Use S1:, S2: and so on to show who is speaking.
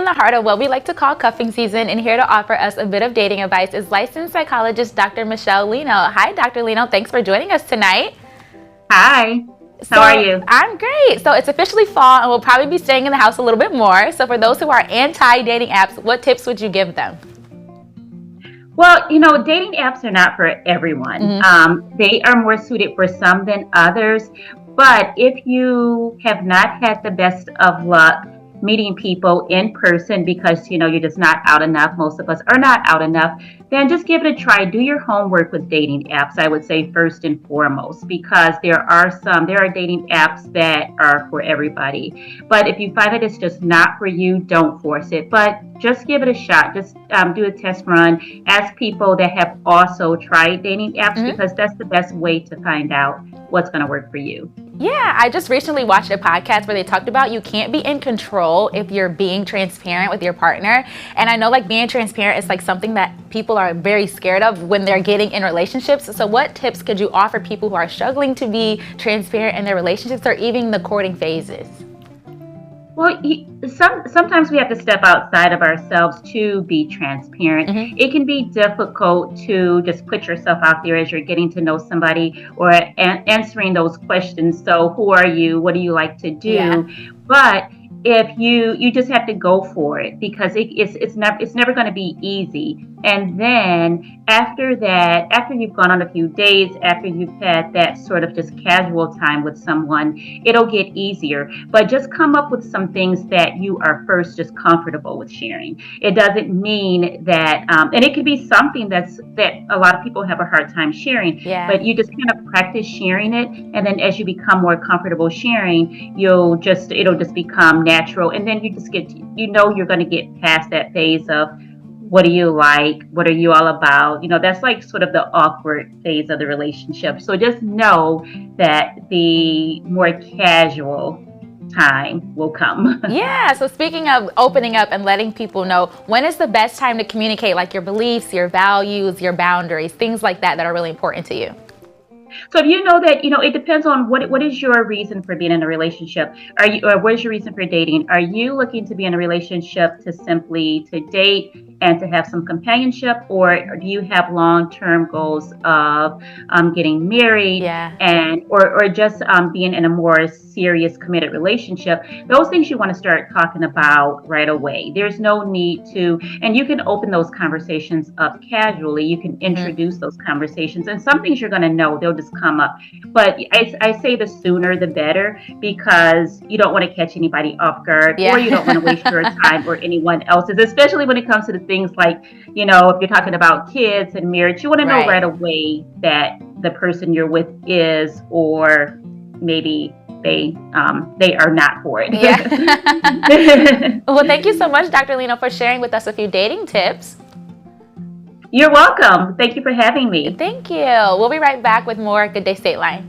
S1: the heart of what we like to call cuffing season, and here to offer us a bit of dating advice is licensed psychologist Dr. Michele Leno. Hi, Dr. Leno. Thanks for joining us tonight.
S2: Hi. How are you?
S1: I'm great. So it's officially fall, and we'll probably be staying in the house a little bit more. So for those who are anti-dating apps, what tips would you give them?
S2: Well, dating apps are not for everyone. They are more suited for some than others. But if you have not had the best of luck meeting people in person because, you're just not out enough, most of us are not out enough, then just give it a try. Do your homework with dating apps, I would say, first and foremost, because there are dating apps that are for everybody. But if you find that it's just not for you, don't force it. But just give it a shot. Just do a test run. Ask people that have also tried dating apps because that's the best way to find out what's going to work for you.
S1: Yeah, I just recently watched a podcast where they talked about you can't be in control if you're being transparent with your partner. And I know being transparent is something that people are very scared of when they're getting in relationships. So what tips could you offer people who are struggling to be transparent in their relationships or even the courting phases?
S2: Well, sometimes we have to step outside of ourselves to be transparent. It can be difficult to just put yourself out there as you're getting to know somebody or answering those questions. So who are you? What do you like to do?
S1: Yeah.
S2: But if you just have to go for it because it's never going to be easy. And then after you've gone on a few dates, after you've had that sort of just casual time with someone, it'll get easier. But just come up with some things that you are first just comfortable with sharing. It doesn't mean that, and it could be something that a lot of people have a hard time sharing.
S1: Yeah.
S2: But you just kind of practice sharing it, and then as you become more comfortable sharing, it'll just become natural, and then you just you're going to get past that phase of what do you like? What are you all about? That's sort of the awkward phase of the relationship. So just know that the more casual time will come.
S1: Yeah. So speaking of opening up and letting people know, when is the best time to communicate your beliefs, your values, your boundaries, things like that are really important to you?
S2: So if you know that, it depends on what is your reason for being in a relationship? What is your reason for dating? Are you looking to be in a relationship to simply to date and to have some companionship, or do you have long-term goals of getting married or just being in a more serious committed relationship? Those things you want to start talking about right away. There's no need to, and you can open those conversations up casually. You can introduce those conversations, and some things you're going to know, they'll just come up. But I say the sooner the better, because you don't want to catch anybody off guard, or you don't want to waste your time or anyone else's, especially when it comes to the things like, if you're talking about kids and marriage, you want to know right away that the person you're with is, or maybe they are not for it.
S1: Yeah. Well, thank you so much, Dr. Leno, for sharing with us a few dating tips.
S2: You're welcome. Thank you for having me.
S1: Thank you. We'll be right back with more Good Day Stateline.